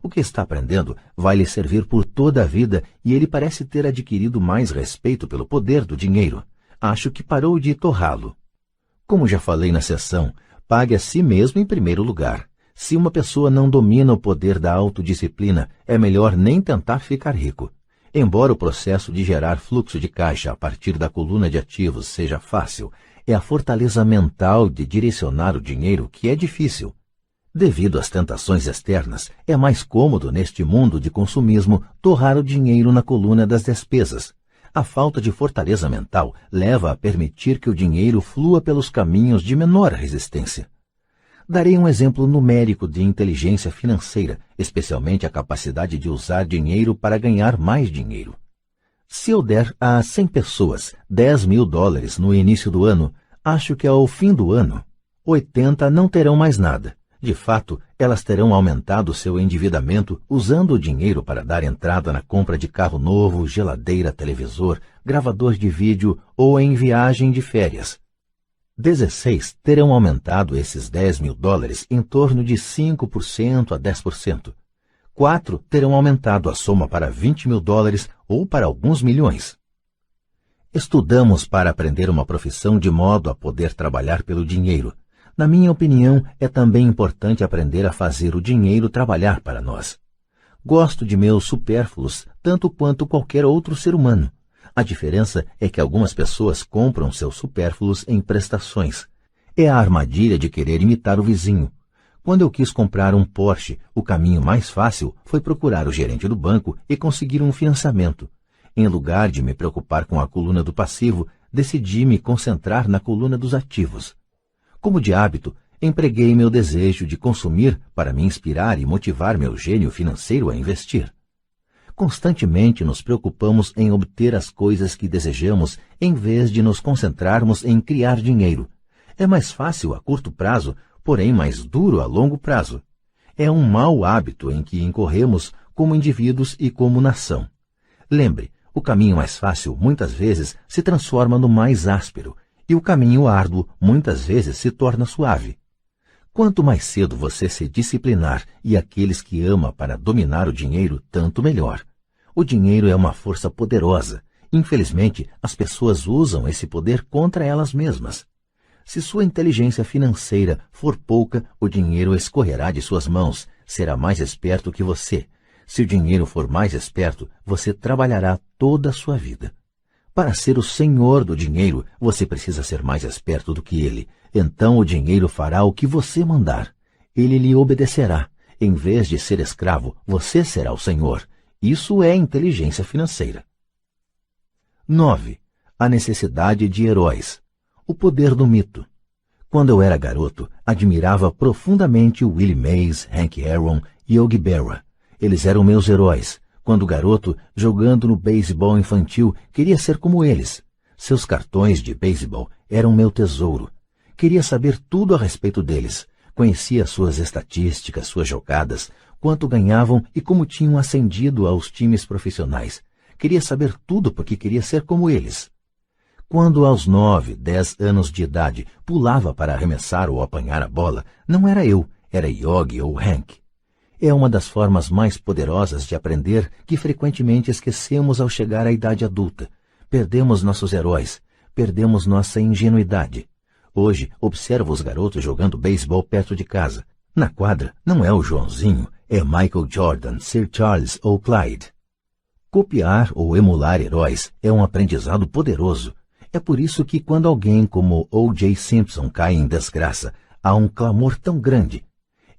O que está aprendendo vai lhe servir por toda a vida e ele parece ter adquirido mais respeito pelo poder do dinheiro. Acho que parou de torrá-lo. Como já falei na sessão, pague a si mesmo em primeiro lugar. Se uma pessoa não domina o poder da autodisciplina, é melhor nem tentar ficar rico. Embora o processo de gerar fluxo de caixa a partir da coluna de ativos seja fácil, é a fortaleza mental de direcionar o dinheiro que é difícil. Devido às tentações externas, é mais cômodo neste mundo de consumismo torrar o dinheiro na coluna das despesas. A falta de fortaleza mental leva a permitir que o dinheiro flua pelos caminhos de menor resistência. Darei um exemplo numérico de inteligência financeira, especialmente a capacidade de usar dinheiro para ganhar mais dinheiro. Se eu der a 100 pessoas $10.000 no início do ano, acho que ao fim do ano, 80 não terão mais nada. De fato, elas terão aumentado seu endividamento usando o dinheiro para dar entrada na compra de carro novo, geladeira, televisor, gravador de vídeo ou em viagem de férias. 16 terão aumentado esses $10.000 em torno de 5% a 10%. 4 terão aumentado a soma para $20.000 ou para alguns milhões. Estudamos para aprender uma profissão de modo a poder trabalhar pelo dinheiro. Na minha opinião, é também importante aprender a fazer o dinheiro trabalhar para nós. Gosto de meus supérfluos tanto quanto qualquer outro ser humano. A diferença é que algumas pessoas compram seus supérfluos em prestações. É a armadilha de querer imitar o vizinho. Quando eu quis comprar um Porsche, o caminho mais fácil foi procurar o gerente do banco e conseguir um financiamento. Em lugar de me preocupar com a coluna do passivo, decidi me concentrar na coluna dos ativos. Como de hábito, empreguei meu desejo de consumir para me inspirar e motivar meu gênio financeiro a investir. Constantemente nos preocupamos em obter as coisas que desejamos em vez de nos concentrarmos em criar dinheiro. É mais fácil a curto prazo, porém mais duro a longo prazo. É um mau hábito em que incorremos como indivíduos e como nação. Lembre, o caminho mais fácil muitas vezes se transforma no mais áspero, e o caminho árduo muitas vezes se torna suave. Quanto mais cedo você se disciplinar e aqueles que ama para dominar o dinheiro, tanto melhor. O dinheiro é uma força poderosa. Infelizmente, as pessoas usam esse poder contra elas mesmas. Se sua inteligência financeira for pouca, o dinheiro escorrerá de suas mãos, será mais esperto que você. Se o dinheiro for mais esperto, você trabalhará toda a sua vida. Para ser o senhor do dinheiro, você precisa ser mais esperto do que ele. Então o dinheiro fará o que você mandar. Ele lhe obedecerá. Em vez de ser escravo, você será o senhor. Isso é inteligência financeira. 9. A necessidade de heróis. O poder do mito. Quando eu era garoto, admirava profundamente Willie Mays, Hank Aaron e Yogi Berra. Eles eram meus heróis. Quando garoto, jogando no beisebol infantil, queria ser como eles. Seus cartões de beisebol eram meu tesouro. Queria saber tudo a respeito deles. Conhecia suas estatísticas, suas jogadas, quanto ganhavam e como tinham ascendido aos times profissionais. Queria saber tudo porque queria ser como eles. Quando aos 9, 10 anos de idade pulava para arremessar ou apanhar a bola, não era eu, era Yogi ou Hank. É uma das formas mais poderosas de aprender que frequentemente esquecemos ao chegar à idade adulta. Perdemos nossos heróis, perdemos nossa ingenuidade. Hoje, observo os garotos jogando beisebol perto de casa. Na quadra, não é o Joãozinho, é Michael Jordan, Sir Charles ou Clyde. Copiar ou emular heróis é um aprendizado poderoso. É por isso que quando alguém como O.J. Simpson cai em desgraça, há um clamor tão grande.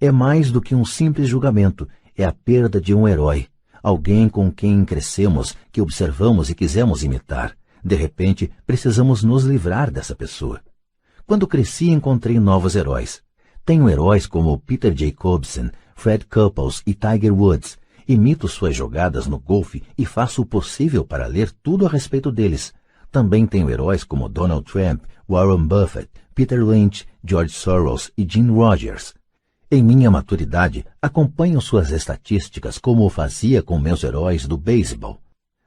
É mais do que um simples julgamento, é a perda de um herói, alguém com quem crescemos, que observamos e quisemos imitar. De repente, precisamos nos livrar dessa pessoa. Quando cresci, encontrei novos heróis. Tenho heróis como Peter Jacobsen, Fred Couples e Tiger Woods. Imito suas jogadas no golfe e faço o possível para ler tudo a respeito deles. Também tenho heróis como Donald Trump, Warren Buffett, Peter Lynch, George Soros e Jim Rogers. Em minha maturidade, acompanho suas estatísticas como o fazia com meus heróis do beisebol.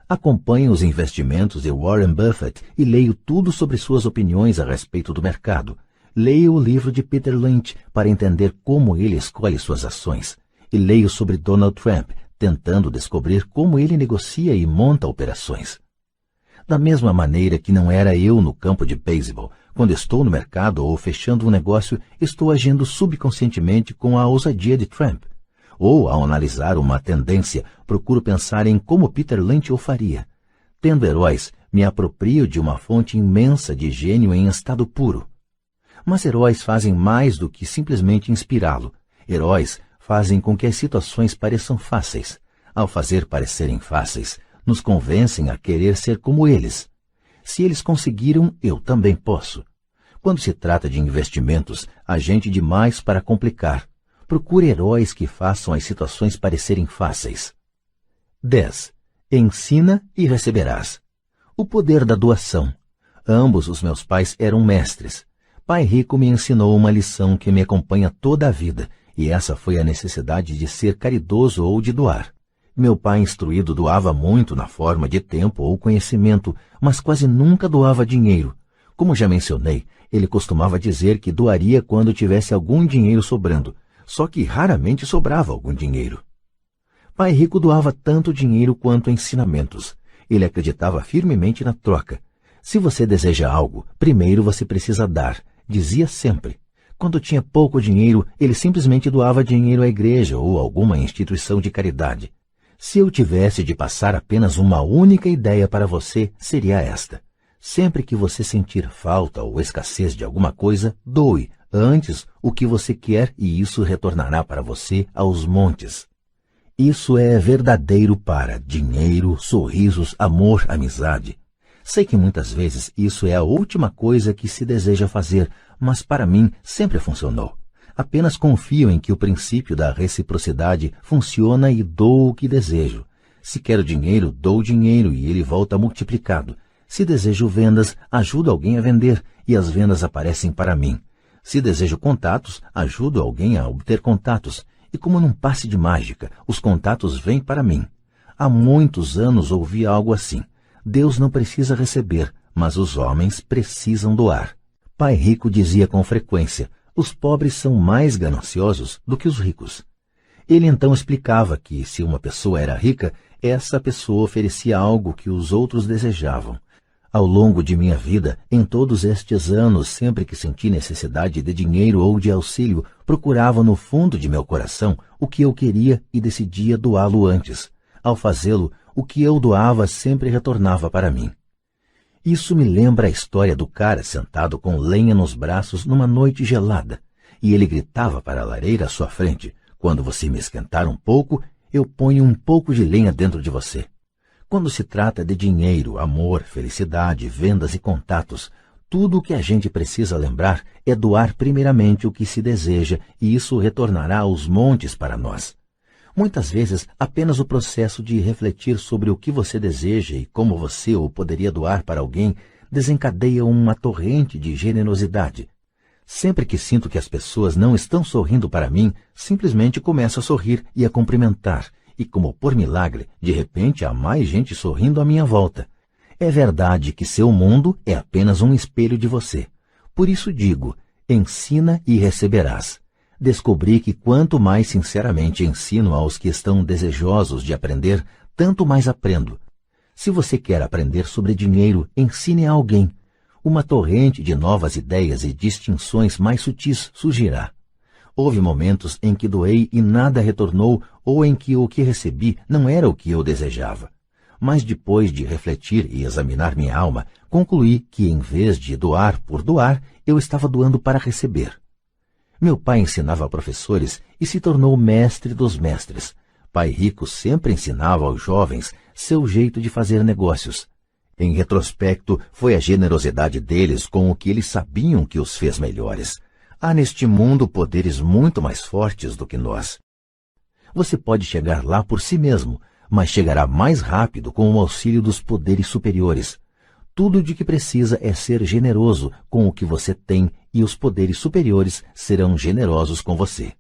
Acompanho os investimentos de Warren Buffett e leio tudo sobre suas opiniões a respeito do mercado. Leio o livro de Peter Lynch para entender como ele escolhe suas ações. E leio sobre Donald Trump, tentando descobrir como ele negocia e monta operações. Da mesma maneira que não era eu no campo de beisebol, quando estou no mercado ou fechando um negócio, estou agindo subconscientemente com a ousadia de Trump. Ou, ao analisar uma tendência, procuro pensar em como Peter Lynch o faria. Tendo heróis, me aproprio de uma fonte imensa de gênio em estado puro. Mas heróis fazem mais do que simplesmente inspirá-lo. Heróis fazem com que as situações pareçam fáceis. Ao fazer parecerem fáceis, nos convencem a querer ser como eles. Se eles conseguiram, eu também posso. Quando se trata de investimentos, há gente demais para complicar. Procure heróis que façam as situações parecerem fáceis. 10. Ensina e receberás. O poder da doação. Ambos os meus pais eram mestres. Pai Rico me ensinou uma lição que me acompanha toda a vida, e essa foi a necessidade de ser caridoso ou de doar. Meu pai instruído doava muito na forma de tempo ou conhecimento, mas quase nunca doava dinheiro. Como já mencionei, ele costumava dizer que doaria quando tivesse algum dinheiro sobrando, só que raramente sobrava algum dinheiro. Pai Rico doava tanto dinheiro quanto ensinamentos. Ele acreditava firmemente na troca. Se você deseja algo, primeiro você precisa dar, dizia sempre. Quando tinha pouco dinheiro, ele simplesmente doava dinheiro à igreja ou alguma instituição de caridade. Se eu tivesse de passar apenas uma única ideia para você, seria esta. Sempre que você sentir falta ou escassez de alguma coisa, doe antes o que você quer e isso retornará para você aos montes. Isso é verdadeiro para dinheiro, sorrisos, amor, amizade. Sei que muitas vezes isso é a última coisa que se deseja fazer, mas para mim sempre funcionou. Apenas confio em que o princípio da reciprocidade funciona e dou o que desejo. Se quero dinheiro, dou dinheiro e ele volta multiplicado. Se desejo vendas, ajudo alguém a vender e as vendas aparecem para mim. Se desejo contatos, ajudo alguém a obter contatos. E como num passe de mágica, os contatos vêm para mim. Há muitos anos ouvi algo assim. Deus não precisa receber, mas os homens precisam doar. Pai Rico dizia com frequência, os pobres são mais gananciosos do que os ricos. Ele então explicava que, se uma pessoa era rica, essa pessoa oferecia algo que os outros desejavam. Ao longo de minha vida, em todos estes anos, sempre que senti necessidade de dinheiro ou de auxílio, procurava no fundo de meu coração o que eu queria e decidia doá-lo antes. Ao fazê-lo, o que eu doava sempre retornava para mim. Isso me lembra a história do cara sentado com lenha nos braços numa noite gelada, e ele gritava para a lareira à sua frente: "Quando você me esquentar um pouco, eu ponho um pouco de lenha dentro de você." Quando se trata de dinheiro, amor, felicidade, vendas e contatos, tudo o que a gente precisa lembrar é doar primeiramente o que se deseja, e isso retornará aos montes para nós. Muitas vezes, apenas o processo de refletir sobre o que você deseja e como você o poderia doar para alguém desencadeia uma torrente de generosidade. Sempre que sinto que as pessoas não estão sorrindo para mim, simplesmente começo a sorrir e a cumprimentar. E como por milagre, de repente há mais gente sorrindo à minha volta. É verdade que seu mundo é apenas um espelho de você. Por isso digo, ensina e receberás. Descobri que quanto mais sinceramente ensino aos que estão desejosos de aprender, tanto mais aprendo. Se você quer aprender sobre dinheiro, ensine a alguém. Uma torrente de novas ideias e distinções mais sutis surgirá. Houve momentos em que doei e nada retornou, ou em que o que recebi não era o que eu desejava. Mas depois de refletir e examinar minha alma, concluí que em vez de doar por doar, eu estava doando para receber. Meu pai ensinava a professores e se tornou mestre dos mestres. Pai rico sempre ensinava aos jovens seu jeito de fazer negócios. Em retrospecto, foi a generosidade deles com o que eles sabiam que os fez melhores. Há neste mundo poderes muito mais fortes do que nós. Você pode chegar lá por si mesmo, mas chegará mais rápido com o auxílio dos poderes superiores. Tudo de que precisa é ser generoso com o que você tem e os poderes superiores serão generosos com você.